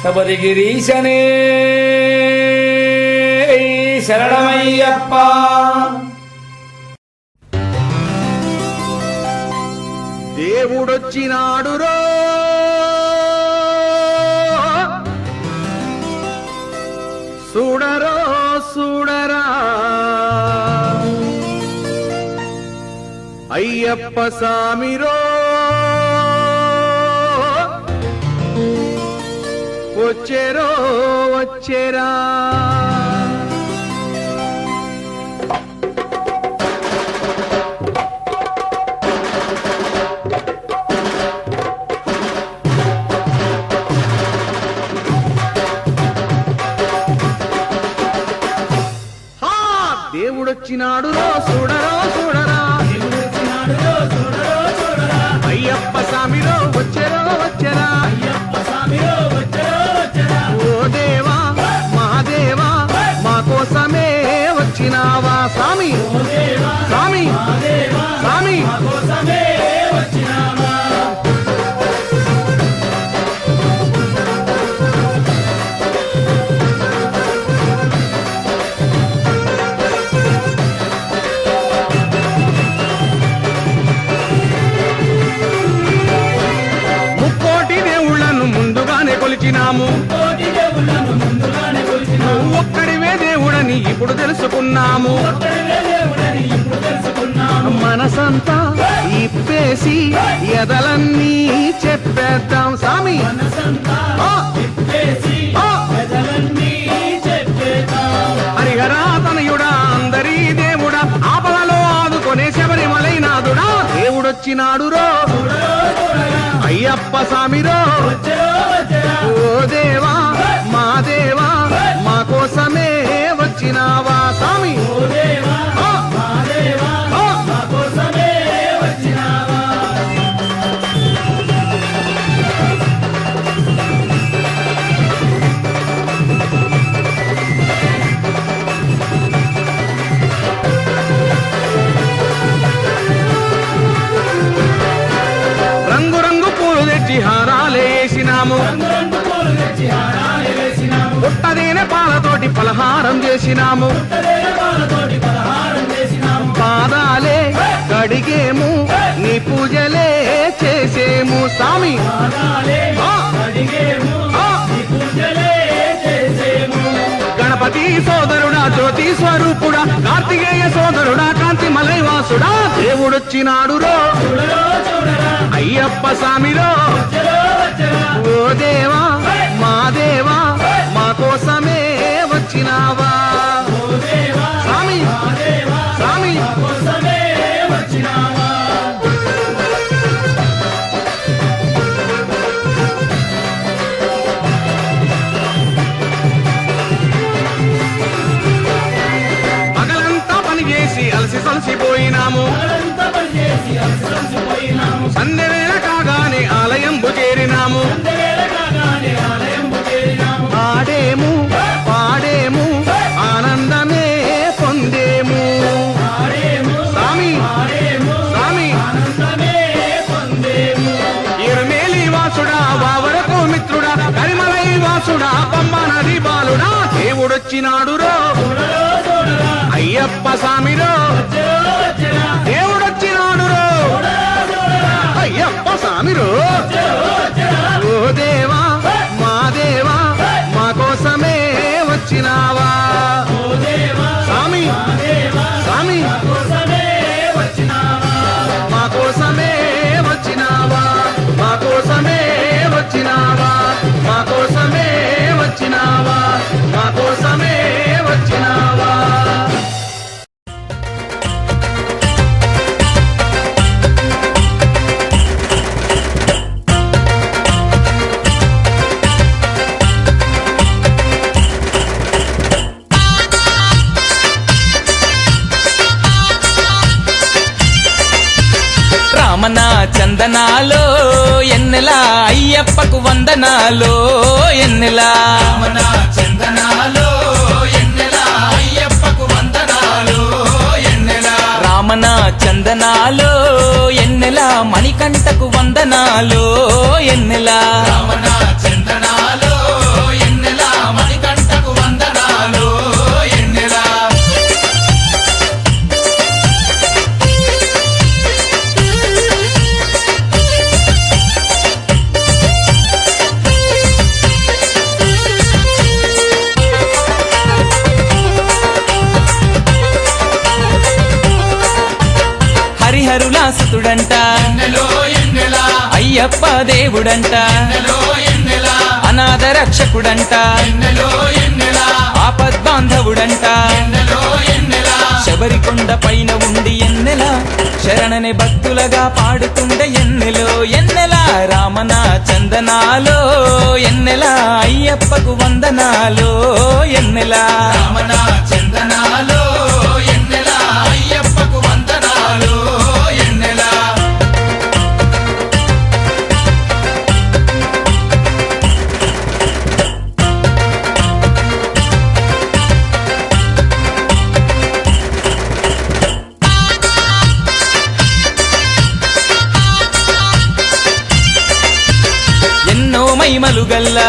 శబరిగిరీశనే శరణమయ్యప్ప. దేవుడొచ్చినాడు రో చూడరో చూడరా అయ్యప్ప సామిరో వచ్చేరో వచ్చేరా. దేవుడొచ్చినాడు రో చూడరో చూడరా అయ్యప్ప సామిరో వచ్చేరో వచ్చేరా. ఓ దేవా మహాదేవా మా కోసమే వచ్చినావా స్వామి స్వామి స్వామి. కొలిచినాము ఒక్కడివే దేవుడని ఇప్పుడు తెలుసుకున్నాము. మనసంతా ఇప్పేసి ఎదలన్నీ చెప్పేద్దాం స్వామి. హరిహరా తనయుడా అందరీ దేవుడా ఆపలలో ఆదుకొనే శబరిమలైనాథుడా దేవుడొచ్చినాడు రో అయ్యప్ప సామిరో. ఓ దేవా మా దేవా మా కోసమే వచ్చినావా స్వామి. రంగు రంగు పూలు తెచ్చి హారాలేసినాము, పుట్టదేనే పాలతోటి పలహారం చేసినాము, పాదాలే కడిగేము నీ పూజలే చేసేము స్వామి. గణపతి సోదరుడా జ్యోతి స్వరూపుడా కార్తికేయ సోదరుడా కాంతి మలైవాసుడా దేవుడొచ్చినాడు రో అయ్యప్ప సామిరో. ఓ దేవా మా దేవా మా కోసమే వచ్చినావా స్వామి స్వామి. పగలంతా పనిచేసి అలసి సలసిపోయినాము, సంధ్యవేళ కాగానే ఆలయంబు చేరినాము. ఆడేము పాడేము ఆనందమే పొందేము స్వామి స్వామి. ఇరుమేలి వాసుడా వావరకు మిత్రుడా కరిమలై వాసుడా పంబ నది బాలుడా దేవుడొచ్చినాడు రో అయ్యప్ప సామిరో. దేవుడొచ్చినాడు రో అయ్యప్ప సామిరో. ఓ దేవా మా దేవా మా కోసమే వచ్చినావా స్వామి స్వామి. మా కోసమే వచ్చినావా మా కోసమే వచ్చినావా మా కోసమే వచ్చినావా మా కోసమే వచ్చినావా. రామన చందనాలో ఎన్నెలా అయ్యప్పకు వందనాలో ఎన్నెలా. రామన చందనాలో ఎన్నెలా అయ్యప్పకు వందనాలో ఎన్నెలా. రామన చందనాలో ఎన్నెలా మణికంఠకు వందనాలో ఎన్నెలా. రామన చందనాలో దేవుడంట అయ్యప్ప దేవుడంట అనాథ రక్షకుడంట ఆపద్బాంధవుడంట శబరికొండ పైన ఉండి ఎన్నెల శరణని భక్తులగా పాడుతుండే ఎన్నెలో ఎన్నెల రామన చందనాలో ఎన్నెల అయ్యప్పకు వందనాలో ఎన్నెల రామన చందనాలో ఎన్నెల అయ్యప్పకు వందనాలో ఎన్నెల ఎన్నో మైమలు గల్లా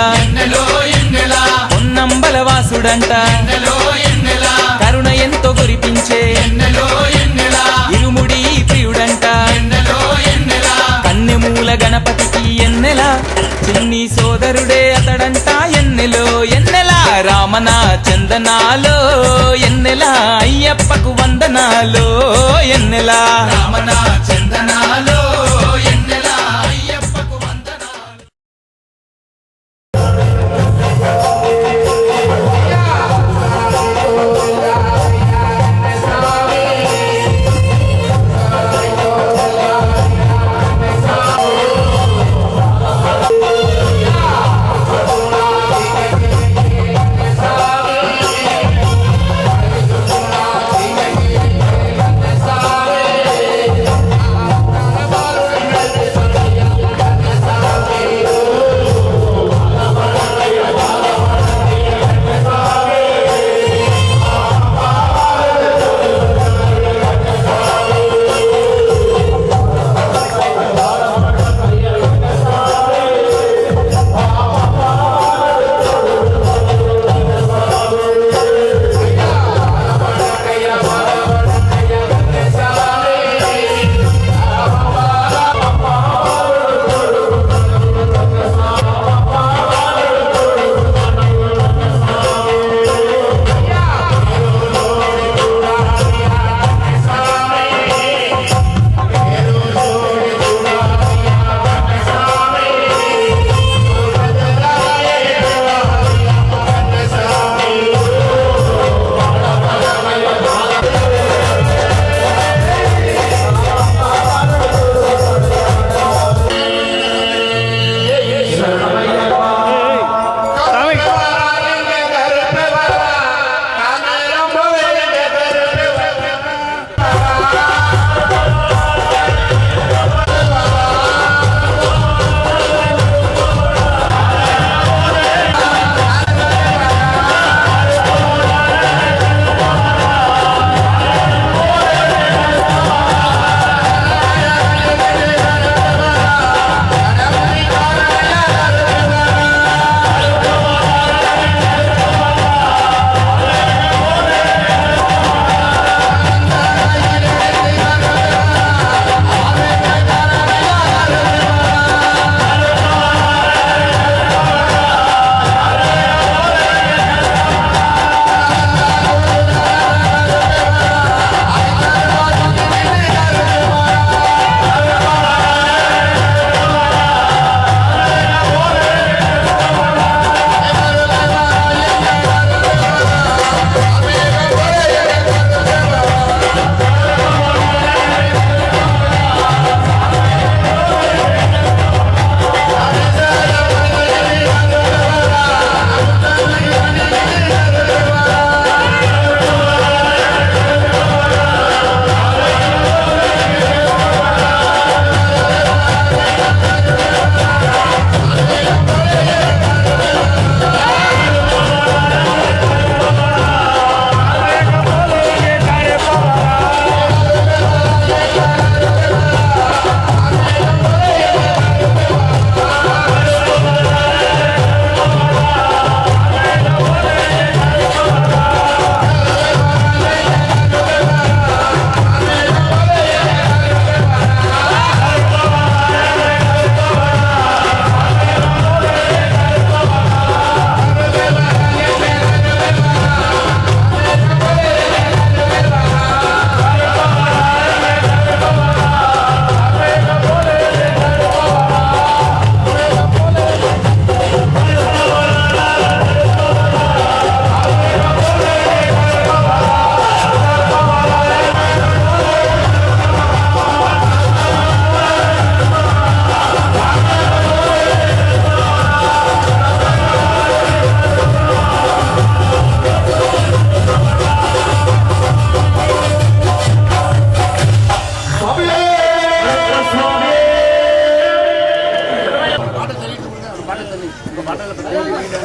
పొన్నంబల వాసుడంట కరుణ ఎంతో కురిపించే ఇరుముడి ప్రియుడంట కన్నెమూల గణపతికి ఎన్నెల చిన్ని సోదరుడే అతడంట ఎన్నెలో ఎన్నెల రామన చందనాలో ఎన్నెల అయ్యప్పకు వందనాలో ఎన్నెల రామన చందనాలో ఎన్నెల అయ్యప్పకు వందనాలు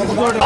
ఇంకోటి